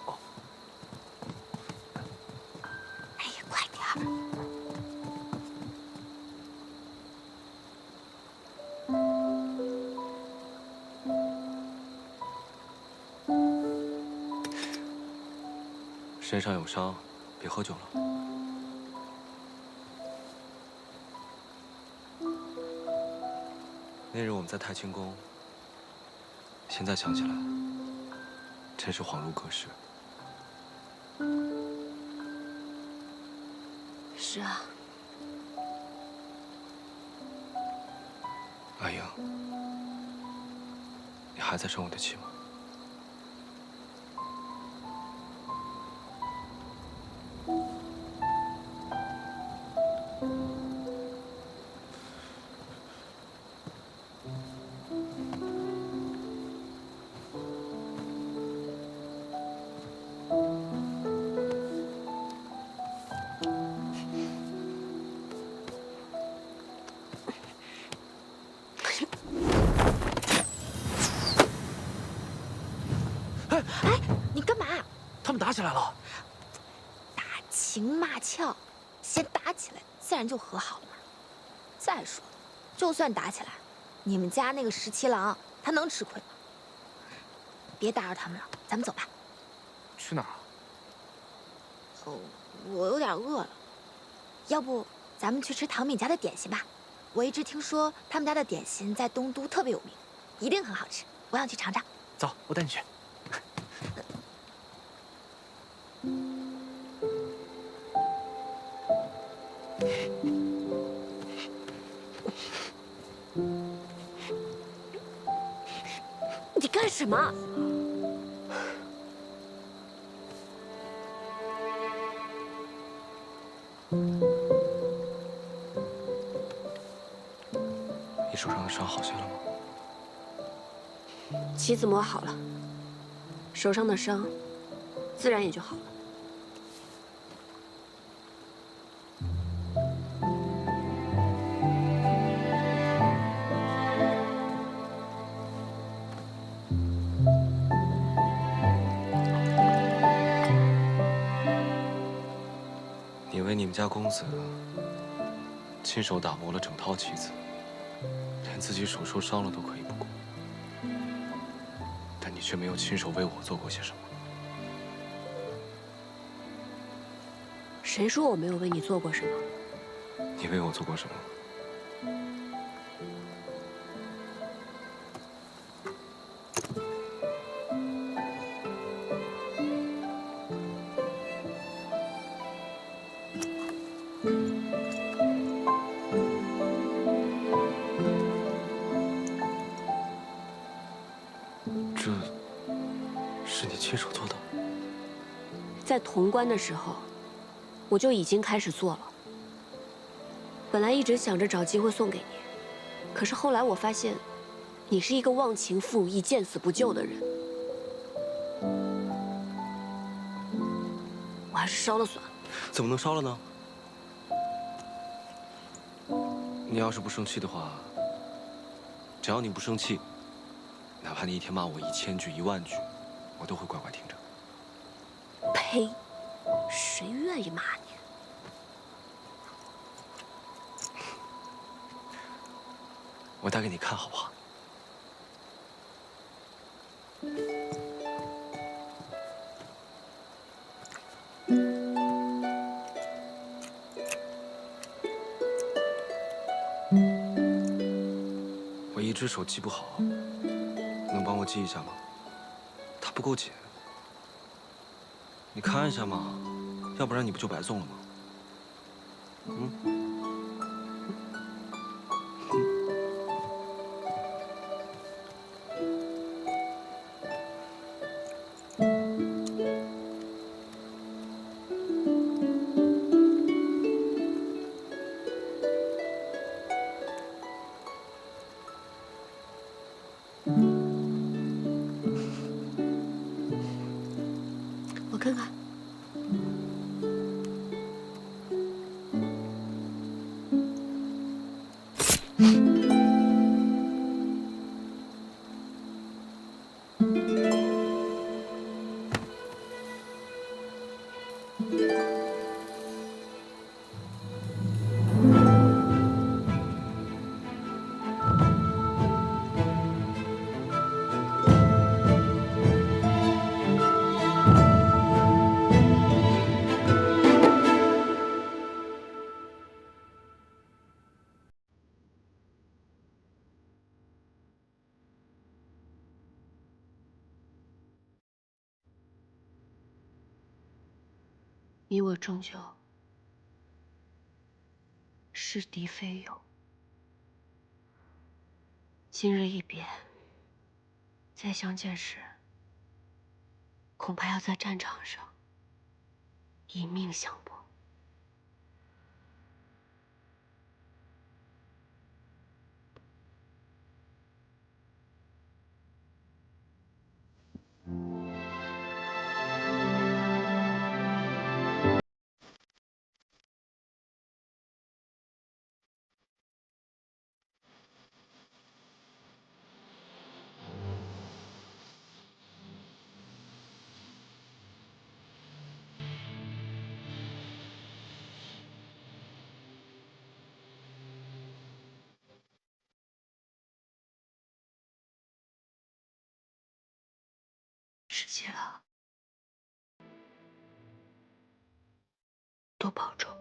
哦，哎呀，快点儿！身上有伤，别喝酒了。那日我们在太清宫，现在想起来，真是恍如隔世。是啊，阿英，你还在生我的气吗？哎，你干嘛？他们打起来了。打情骂俏，先打起来，自然就和好了嘛。再说，就算打起来，你们家那个17郎他能吃亏吗？别打扰他们了，咱们走吧。去哪儿啊？哦，我有点饿了，要不咱们去吃唐敏家的点心吧？我一直听说他们家的点心在东都特别有名，一定很好吃，我想去尝尝。走，我带你去。你干什么？你手上的伤好些了吗？棋子磨好了，手上的伤自然也就好了。你为你们家公子亲手打磨了整套棋子，连自己手受伤了都可以不顾，但你却没有亲手为我做过些什么。谁说我没有为你做过什么？你为我做过什么？这是你亲手做的？在潼关的时候，我就已经开始做了。本来一直想着找机会送给你，可是后来我发现，你是一个忘情负义、见死不救的人，我还是烧了算了。怎么能烧了呢？你要是不生气的话，只要你不生气，哪怕你一天骂我1000句、10000句，我都会乖乖听着。呸！谁愿意骂你？我打给你看好不好？我一只手记不好，能帮我记一下吗？它不够紧，你看一下嘛，要不然你不就白送了吗？嗯。我看看。你我终究是敌非友。今日一别，再相见时，恐怕要在战场上以命相搏。17了，多保重。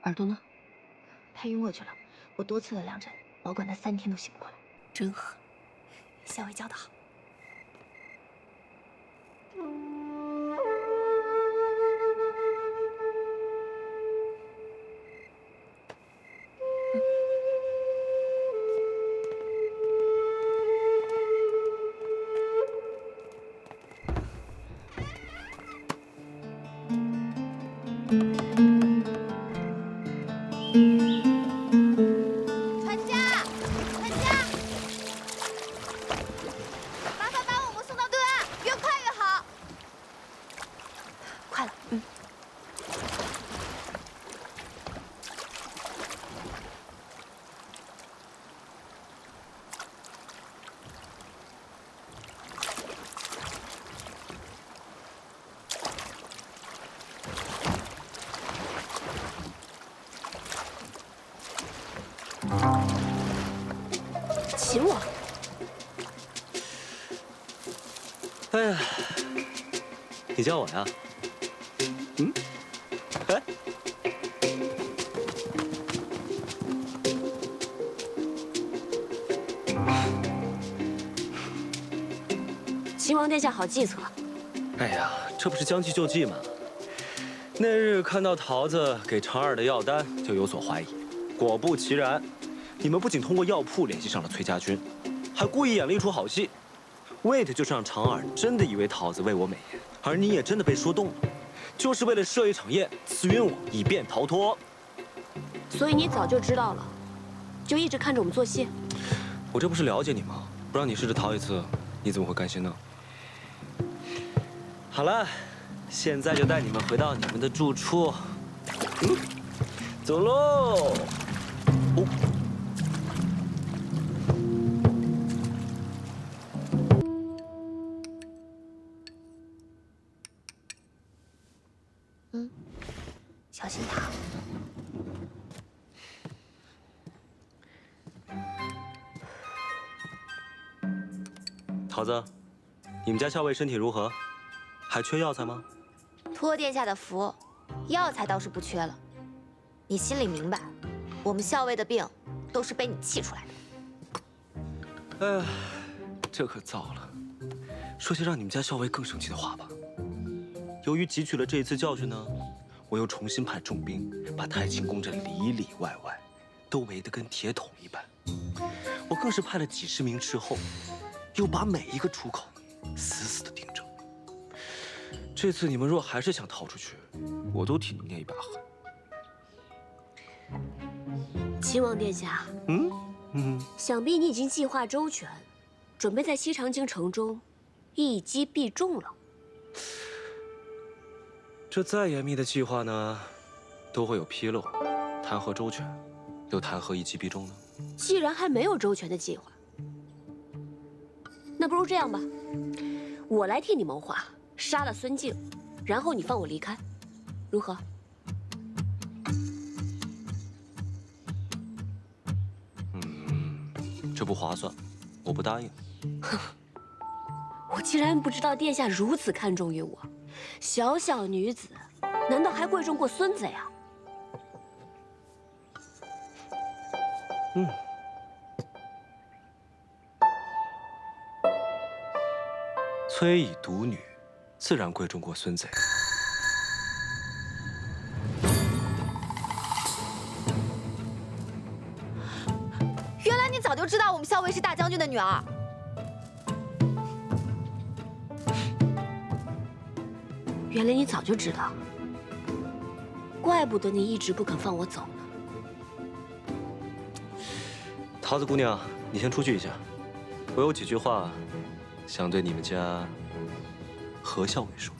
耳朵呢？他晕过去了，我多次的量诊，保管他3天都醒不过来。真狠。校尉教得好。船家，船家，麻烦把我们送到对岸，越快越好。快了，请我。哎呀，你叫我呀？嗯？哎，秦王殿下好计策。哎呀，这不是将计就计吗？那日看到桃子给常儿的药单，就有所怀疑。果不其然，你们不仅通过药铺联系上了崔家军，还故意演了一出好戏，为的就是让常儿真的以为桃子为我美颜，而你也真的被说动了，就是为了设一场宴，刺晕我，以便逃脱。所以你早就知道了，就一直看着我们做戏。我这不是了解你吗？不让你试着逃一次，你怎么会甘心呢？好了，现在就带你们回到你们的住处。走喽！哦。小心点儿。桃子，你们家校尉身体如何？还缺药材吗？托殿下的福，药材倒是不缺了。你心里明白，我们校尉的病都是被你气出来的。哎，这可糟了。说些让你们家校尉更生气的话吧。由于汲取了这一次教训呢，我又重新派重兵把太清宫这里里外外都围得跟铁桶一般。我更是派了几十名斥候，又把每一个出口死死地盯着。这次你们若还是想逃出去，我都替你捏一把汗。秦王殿下，想必你已经计划周全，准备在西长京城中一击必中了。这再严密的计划呢，都会有纰漏，谈何周全，又谈何一击必中呢？既然还没有周全的计划，那不如这样吧，我来替你谋划，杀了孙敬，然后你放我离开，如何？这不划算，我不答应。我竟然不知道殿下如此看重于我，小小女子，难道还贵重过孙子呀？崔乙独女，自然贵重过孙子呀。原来你早就知道我们校尉是大将军的女儿。原来你早就知道，怪不得你一直不肯放我走呢。桃子姑娘，你先出去一下，我有几句话想对你们家何校尉说。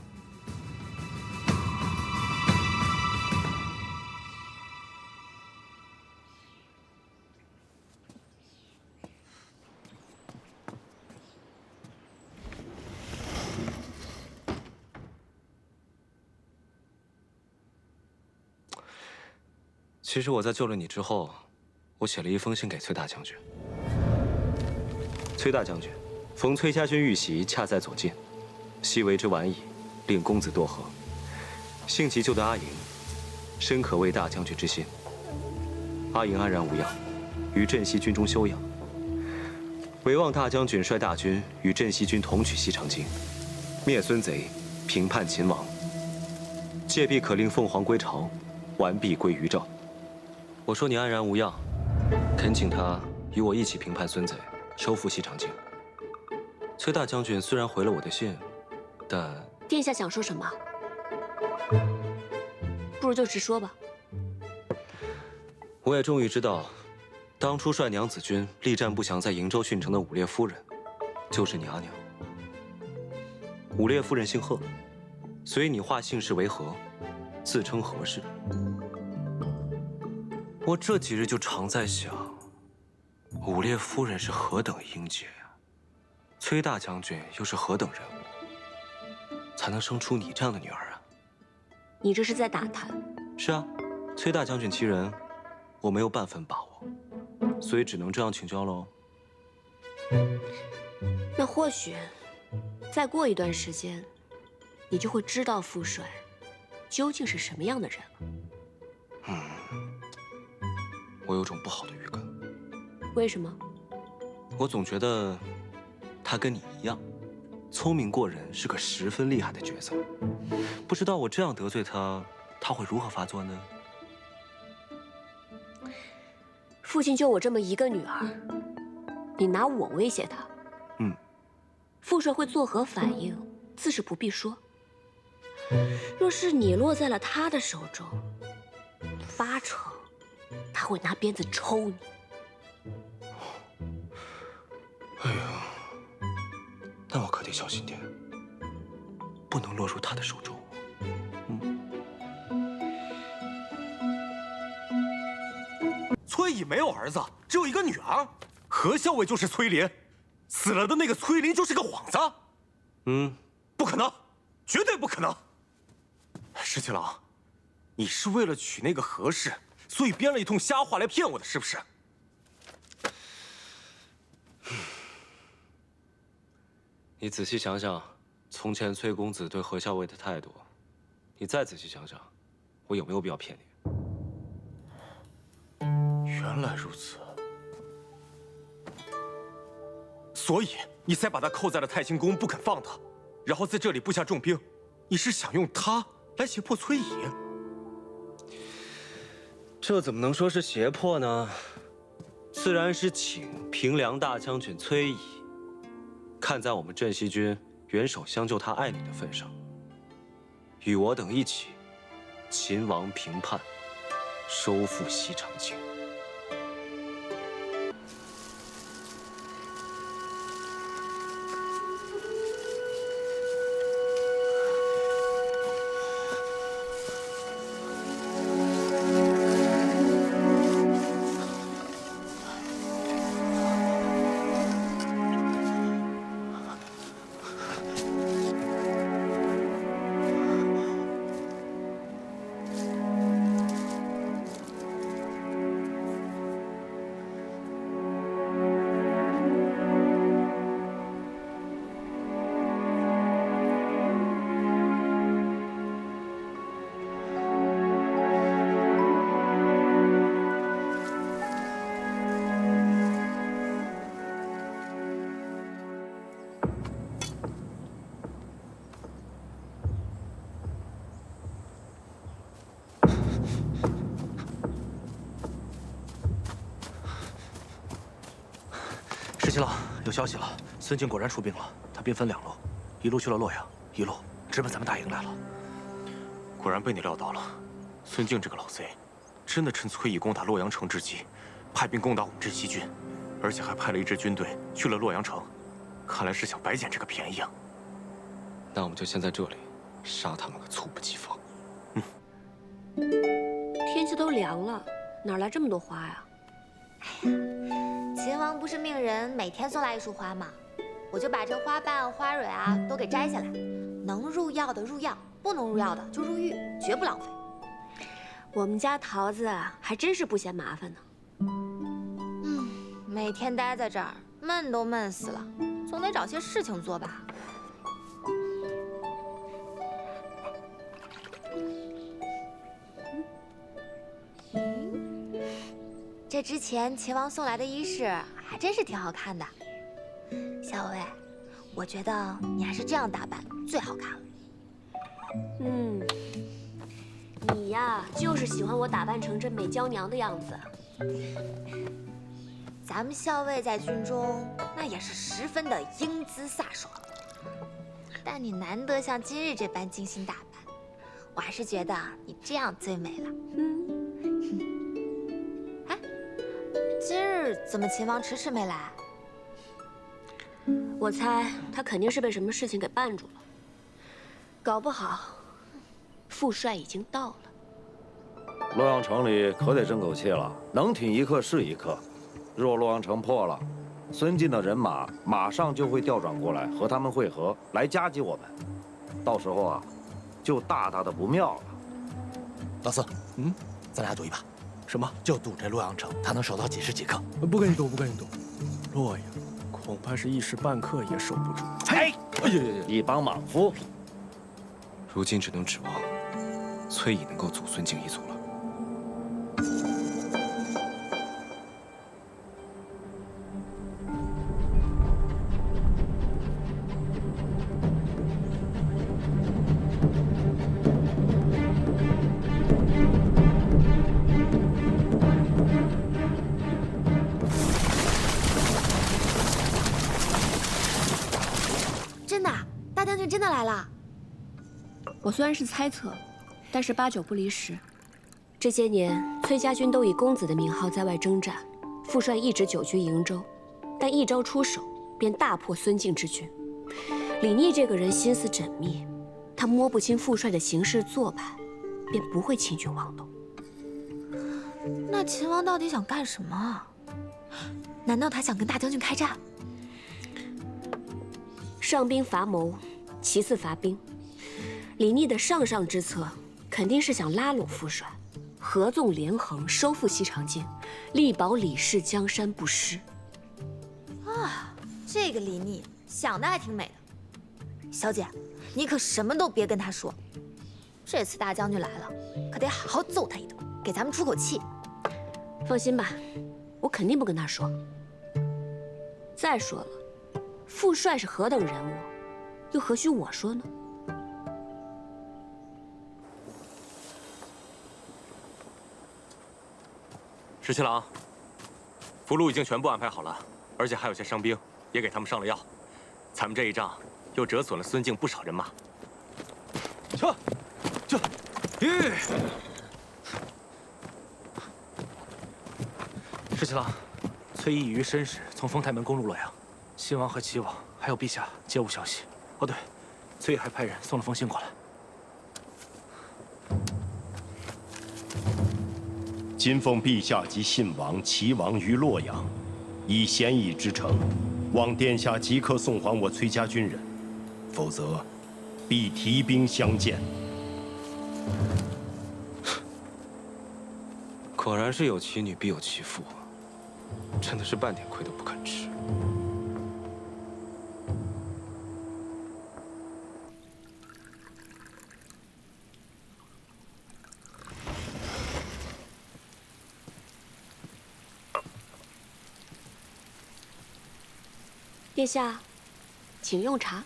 其实我在救了你之后，我写了一封信给崔大将军。崔大将军，逢崔家军遇袭，恰在左近，昔为之晚矣，令公子堕河。幸其救得阿莹，深可为大将军之心。阿莹安然无恙，于镇西军中休养。唯望大将军率大军与镇西军同取西长京，灭孙贼，平叛秦王。届必可令凤凰归巢，完璧归于赵。我说你安然无恙，恳请他与我一起平叛孙贼，收复西长京。崔大将军虽然回了我的信，但殿下想说什么？不如就直说吧。我也终于知道，当初率娘子军力战不降在瀛州郡城的武烈夫人，就是你阿娘。武烈夫人姓贺，所以你化姓氏为何，自称何氏。我这几日就常在想，武烈夫人是何等英杰呀，崔大将军又是何等人物，才能生出你这样的女儿啊？你这是在打探？是啊，崔大将军其人，我没有半分把握，所以只能这样请教喽。那或许，再过一段时间，你就会知道父帅究竟是什么样的人了。我有种不好的预感。为什么？我总觉得他跟你一样，聪明过人，是个十分厉害的角色。不知道我这样得罪他，他会如何发作呢？父亲就我这么一个女儿，你拿我威胁他，父帅会作何反应，自是不必说。若是你落在了他的手中，8成他会拿鞭子抽你。哎呀，那我可得小心点，不能落入他的手中。崔乙没有儿子，只有一个女儿。何校尉就是崔林，死了的那个崔林就是个幌子。不可能，绝对不可能。石七郎，你是为了娶那个何氏，所以编了一通瞎话来骗我的，是不是？你仔细想想，从前崔公子对何校尉的态度，你再仔细想想，我有没有必要骗你？原来如此，所以你才把他扣在了太清宫，不肯放他，然后在这里布下重兵。你是想用他来胁迫崔乙？这怎么能说是胁迫呢？自然是请平凉大将军崔乙，看在我们镇西军元首相救他爱女的份上，与我等一起，秦王平叛，收复西长京。十七郎，有消息了，孙敬果然出兵了，他兵分2路，一路去了洛阳，一路直奔咱们大营来了。果然被你料到了，孙敬这个老贼，真的趁崔乙攻打洛阳城之机，派兵攻打我们镇西军，而且还派了一支军队去了洛阳城，看来是想白捡这个便宜啊。那我们就先在这里杀他们个猝不及防。天气都凉了，哪来这么多花呀？秦王不是命人每天送来1束花吗？我就把这花瓣、花蕊啊都给摘下来，能入药的入药，不能入药的就入浴，绝不浪费。我们家桃子还真是不嫌麻烦呢。每天待在这儿，闷都闷死了，总得找些事情做吧。这之前秦王送来的衣饰还真是挺好看的。小薇，我觉得你还是这样打扮最好看了。你呀，就是喜欢我打扮成这美娇娘的样子。咱们校尉在军中那也是十分的英姿飒爽，但你难得像今日这般精心打扮，我还是觉得你这样最美了。哎，今日怎么秦王迟迟没来？我猜他肯定是被什么事情给绊住了，搞不好副帅已经到了。洛阳城里可得争口气了，能挺一刻是一刻。若洛阳城破了，孙晋的人马马上就会调转过来和他们会合，来夹击我们。到时候啊，就大大的不妙了。老四，咱俩赌一把，什么？就赌这洛阳城，他能守到几时几刻？不跟你赌，不跟你赌。洛阳恐怕是一时半刻也守不住。嘿，一帮莽夫！如今只能指望崔乙能够阻孙敬一族了。真的，大将军真的来了。我虽然是猜测，但是8、9不离10。这些年，崔家军都以公子的名号在外征战，副帅一直久居营州，但一招出手便大破孙敬之军。李逆这个人心思缜密，他摸不清副帅的行事做派，便不会轻举妄动。那秦王到底想干什么啊？难道他想跟大将军开战？上兵伐谋，其次伐兵。李逆的上上之策肯定是想拉拢副帅，合纵连横，收复西长京，力保李氏江山不失。啊，这个李逆想的还挺美的。小姐，你可什么都别跟他说。这次大将军来了，可得好好揍他一顿，给咱们出口气。放心吧，我肯定不跟他说。再说了，副帅是何等人物，又何须我说呢？十七郎，俘虏已经全部安排好了，而且还有些伤兵，也给他们上了药。咱们这一仗又折损了孙敬不少人马。十七郎，崔义于申时从丰台门攻入洛阳，新王和齐王还有陛下皆无消息。哦对，崔义还派人送了封信过来。今奉陛下及信王、齐王于洛阳，以咸邑之城，望殿下即刻送还我崔家军人，否则必提兵相见。果然是有其女必有其父，真的是半点亏都不肯吃。殿下，请用茶。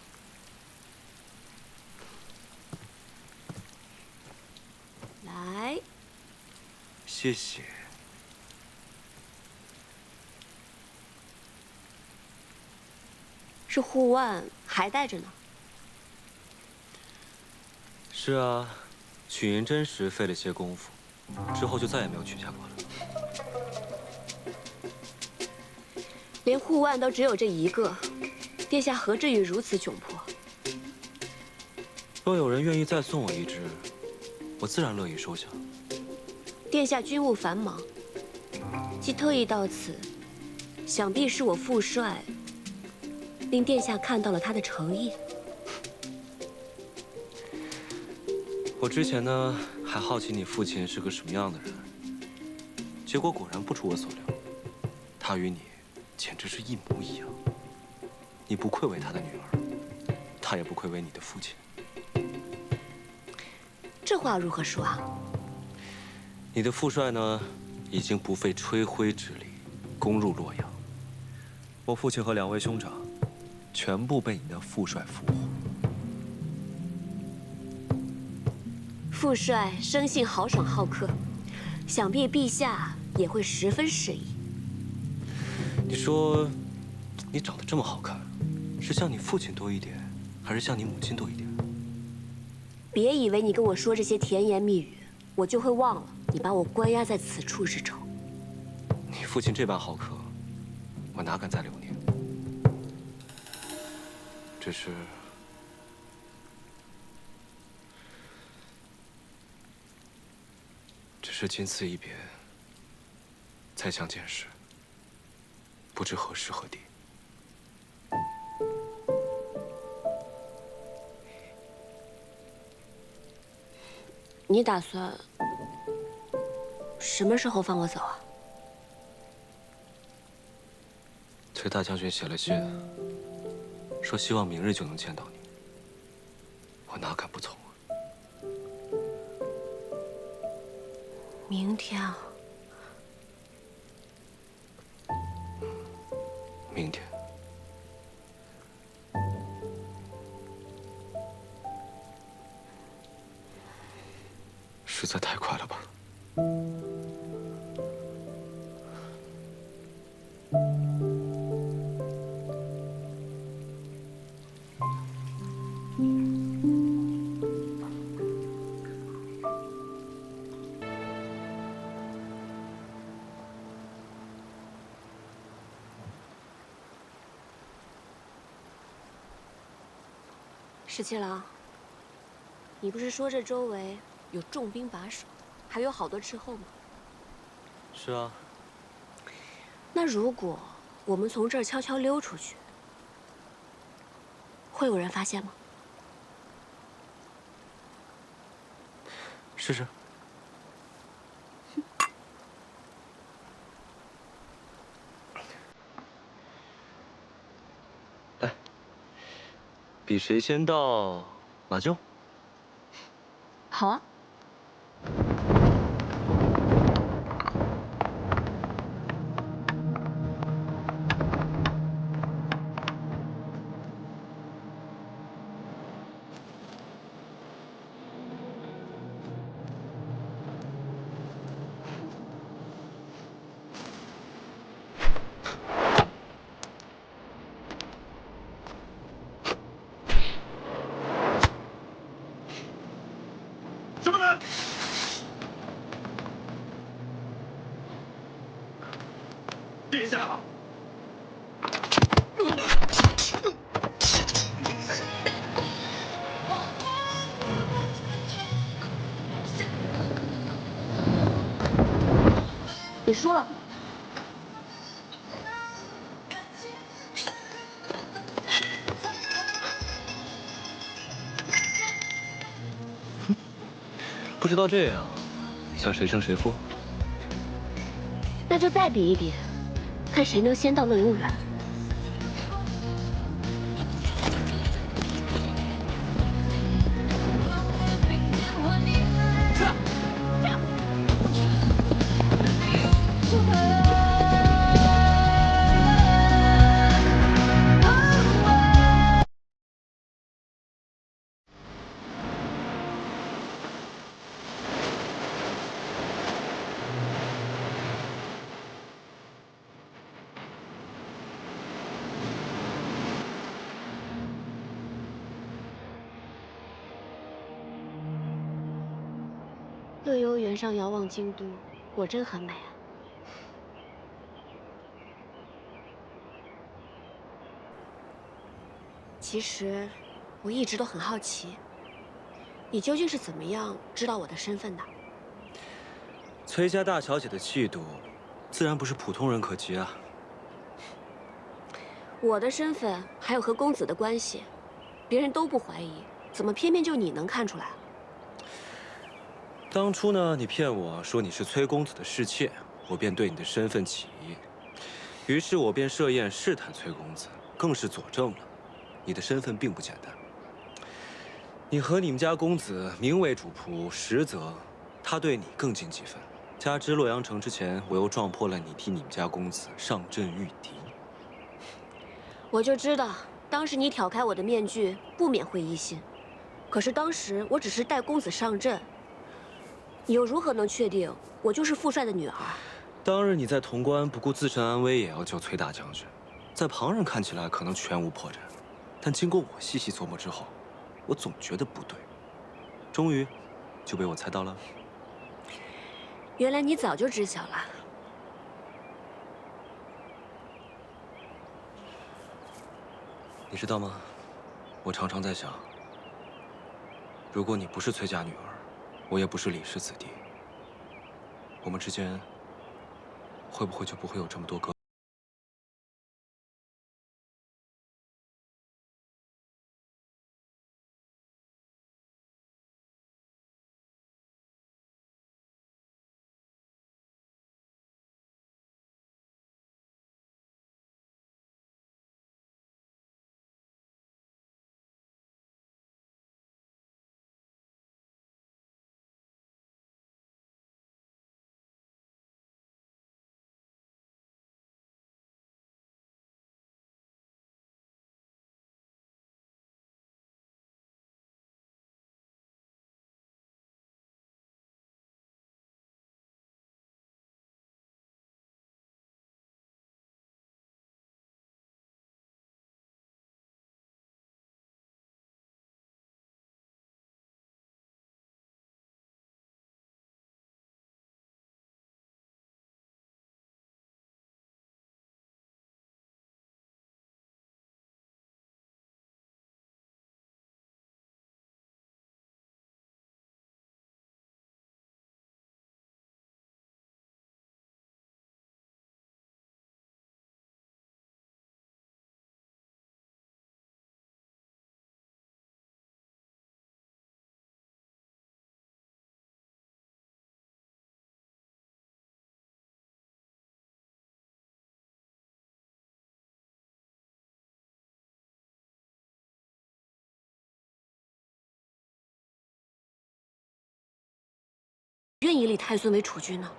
来，谢谢。这护腕还带着呢。是啊，取银针时费了些功夫，之后就再也没有取下过了。连护腕都只有这一个，殿下何至于如此窘迫？若有人愿意再送我一只，我自然乐意收下。殿下军务繁忙，既特意到此，想必是我父帅令殿下看到了他的诚意。我之前呢还好奇你父亲是个什么样的人，结果果然不出我所料，他与你简直是一模一样。你不愧为他的女儿，他也不愧为你的父亲。这话如何说啊？你的父帅呢，已经不费吹灰之力攻入洛阳，我父亲和2位兄长全部被你的父帅俘获。父帅生性豪爽好客，想必陛下也会十分适宜。你说，你长得这么好看，是像你父亲多一点，还是像你母亲多一点？别以为你跟我说这些甜言蜜语，我就会忘了你把我关押在此处之仇。你父亲这般好客，我哪敢再留念？只是仅此一别，再相见时，不知何时何地。你打算什么时候放我走啊？崔大将军写了信，说希望明日就能见到你，我哪敢不从啊？明天啊。明天。实在太快了吧？十七郎，你不是说这周围有重兵把守，还有好多斥候吗？是啊。那如果我们从这儿悄悄溜出去，会有人发现吗？试试。来，比谁先到马厩。好啊。殿下，你输了。不知道这样，想谁胜谁负？那就再比一比，看谁能先到乐游园。乐游原上遥望京都，果真很美啊。其实，我一直都很好奇，你究竟是怎么样知道我的身份的？崔家大小姐的气度，自然不是普通人可及啊。我的身份还有和公子的关系，别人都不怀疑，怎么偏偏就你能看出来？当初呢，你骗我说你是崔公子的侍妾，我便对你的身份起疑，于是我便设宴试探崔公子，更是佐证了你的身份并不简单。你和你们家公子名为主仆，实则他对你更尽几分。加之洛阳城之前，我又撞破了你替你们家公子上阵御敌。我就知道，当时你挑开我的面具，不免会疑心。可是当时我只是带公子上阵，你又如何能确定我就是父帅的女儿？当日你在潼关不顾自身安危也要救崔大将军，在旁人看起来可能全无破绽，但经过我细细琢磨之后，我总觉得不对，终于就被我猜到了。原来你早就知晓了。你知道吗？我常常在想，如果你不是崔家女儿，我也不是李氏子弟，我们之间会不会就不会有这么多隔？愿以李太孙为储君呢？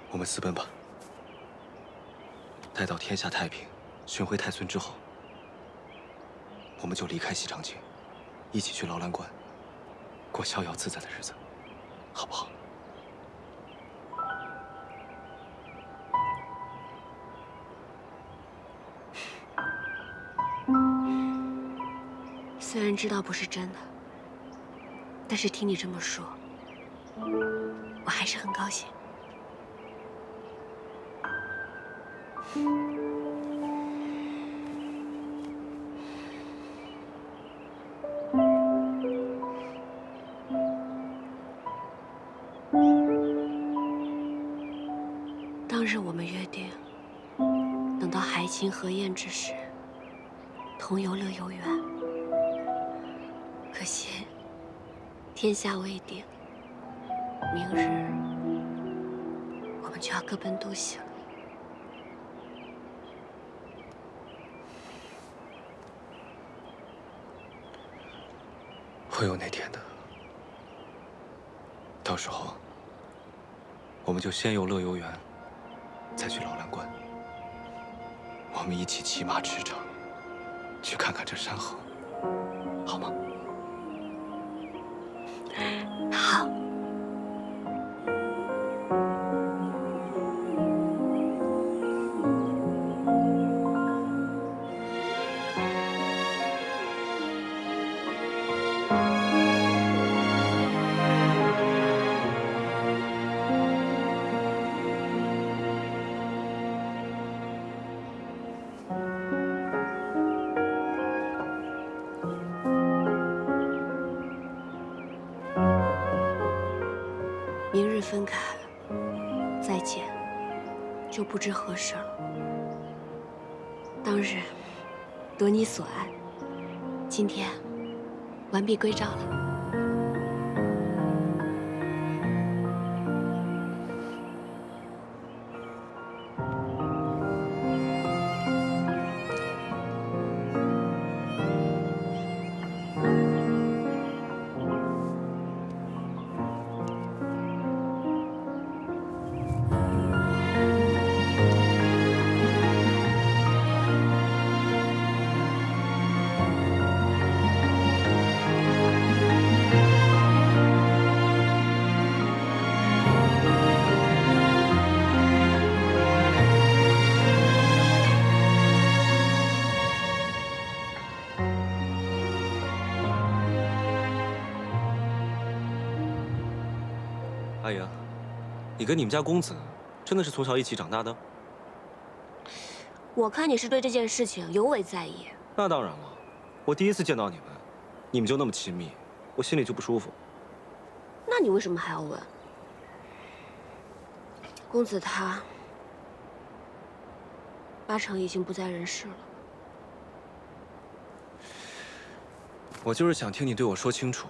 我们私奔吧。待到天下太平，寻回太孙之后，我们就离开西长京，一起去劳兰关，过逍遥自在的日子，好不好？虽然知道不是真的，但是听你这么说，我还是很高兴。当日我们约定，等到海清河晏之时，同游乐游原。可惜，天下未定，明日我们就要各奔东西了。会有那天的，到时候我们就先游乐游原，再去劳兰关。我们一起骑马驰骋，去看看这山河，好吗？好。明日分开，再见，就不知何时了。当日得你所爱，今天完璧归赵了。阿姨，你跟你们家公子真的是从小一起长大的？我看你是对这件事情尤为在意。那当然了，我第一次见到你们，你们就那么亲密，我心里就不舒服。那你为什么还要问？公子他八成已经不在人世了。我就是想听你对我说清楚，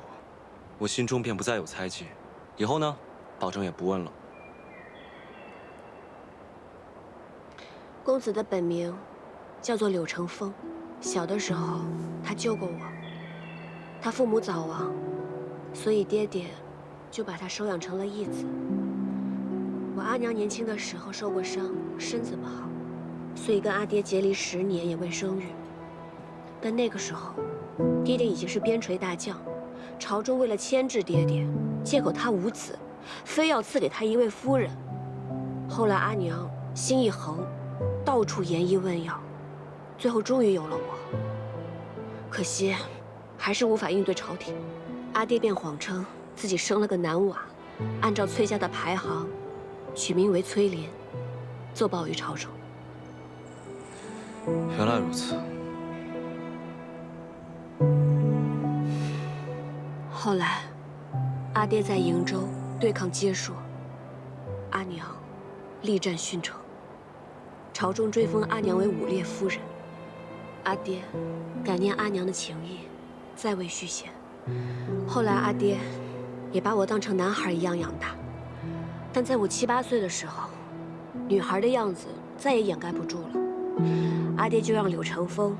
我心中便不再有猜忌。以后呢，保证也不问了。公子的本名叫做柳成风，小的时候他救过我。他父母早亡，所以爹爹就把他收养成了义子。我阿娘年轻的时候受过伤，身子不好，所以跟阿爹结离10年也未生育。但那个时候，爹爹已经是边陲大将，朝中为了牵制爹爹，借口他无子，非要赐给他一位夫人。后来阿娘心一横，到处研医问药，最后终于有了我。可惜，还是无法应对朝廷。阿爹便谎称自己生了个男娃，按照崔家的排行，取名为崔林，作报于朝中。原来如此。后来，阿爹在瀛州对抗接硕，阿娘力战殉城，朝中追封阿娘为武烈夫人。阿爹感念阿娘的情谊，再未续弦。后来阿爹也把我当成男孩一样养大，但在我7、8岁的时候，女孩的样子再也掩盖不住了。阿爹就让柳成风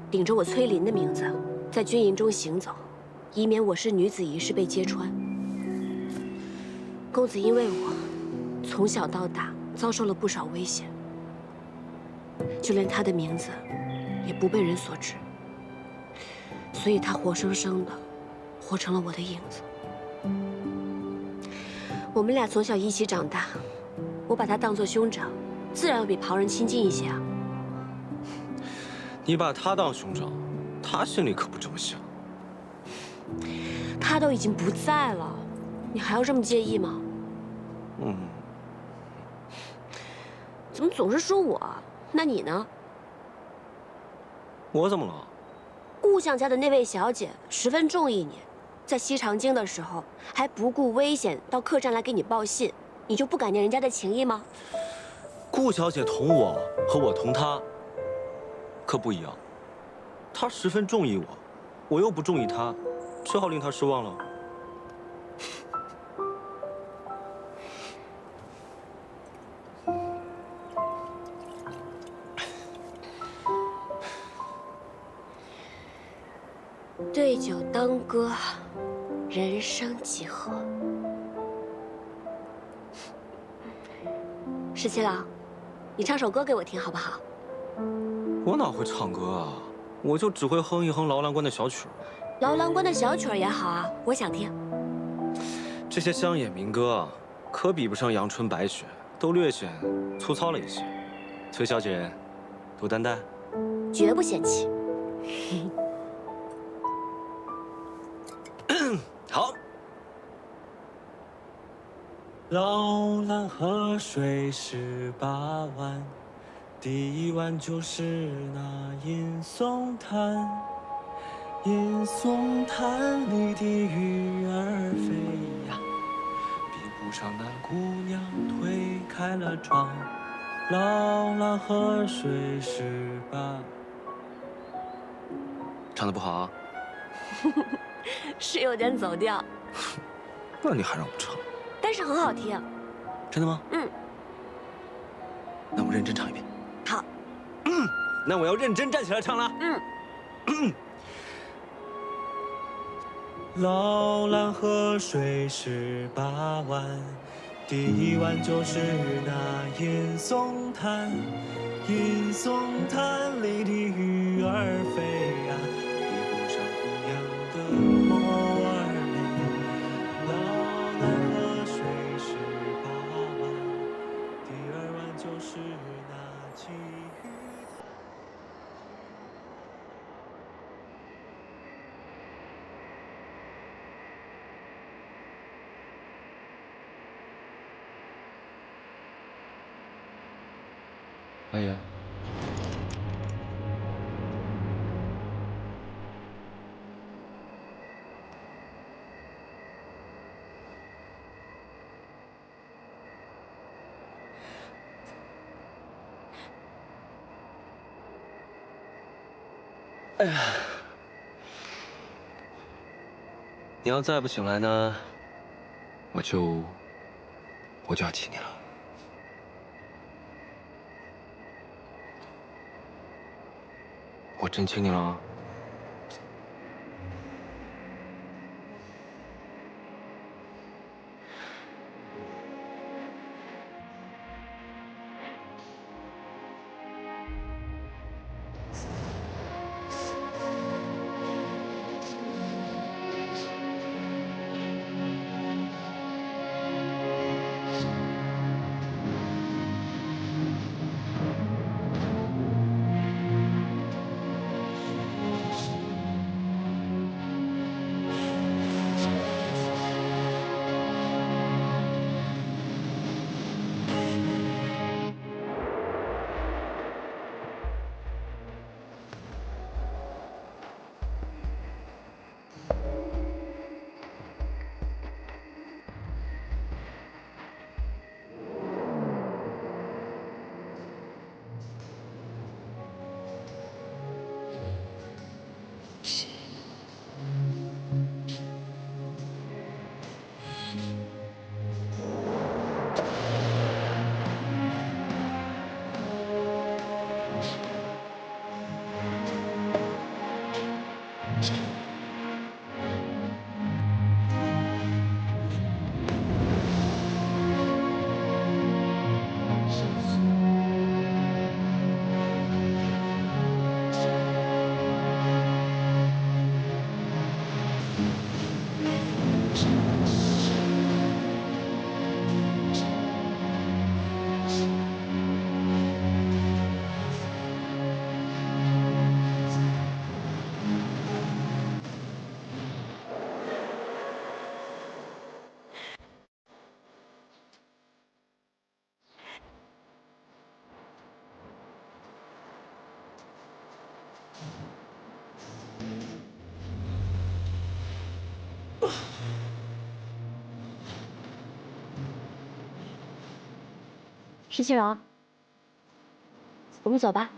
顶着我崔林的名字，在军营中行走，以免我是女子一事被揭穿。公子因为我从小到大遭受了不少危险，就连他的名字也不被人所知，所以他活生生的活成了我的影子。我们俩从小一起长大，我把他当作兄长，自然要比旁人亲近一些啊。你把他当兄长，他心里可不这么想。他都已经不在了，你还要这么介意吗？怎么总是说我？那你呢？我怎么了？顾相家的那位小姐十分中意你，在西长京的时候还不顾危险到客栈来给你报信，你就不感念人家的情谊吗？顾小姐同我和我同她可不一样，她十分中意我，我又不中意她，只好令她失望了。对酒当歌，人生几何？十七郎，你唱首歌给我听好不好？我哪会唱歌啊？我就只会哼一哼劳郎官的小曲儿。劳郎官的小曲儿也好啊，我想听。这些乡野民歌啊，可比不上阳春白雪，都略显粗糙了一些。崔小姐，多担待。绝不嫌弃。好。老兰河水18弯，第一弯就是那银松潭。银松潭里的鱼儿飞呀，比不上姑娘推开了窗，老狼喝水18。唱的不好啊？是有点走调，那你还让我唱？但是很好听。真的吗？嗯。那我认真唱一遍。好。那我要认真站起来唱了。老狼喝水18碗，第一碗就是那银松滩。银松滩里的鱼儿飞呀，比不上姑娘的眸儿美。老狼喝水18碗，第二碗就是那鲫鱼汤。哎呀，哎呀，你要再不醒来呢，我就要气你了。我真亲你了啊。石启荣，我们走吧。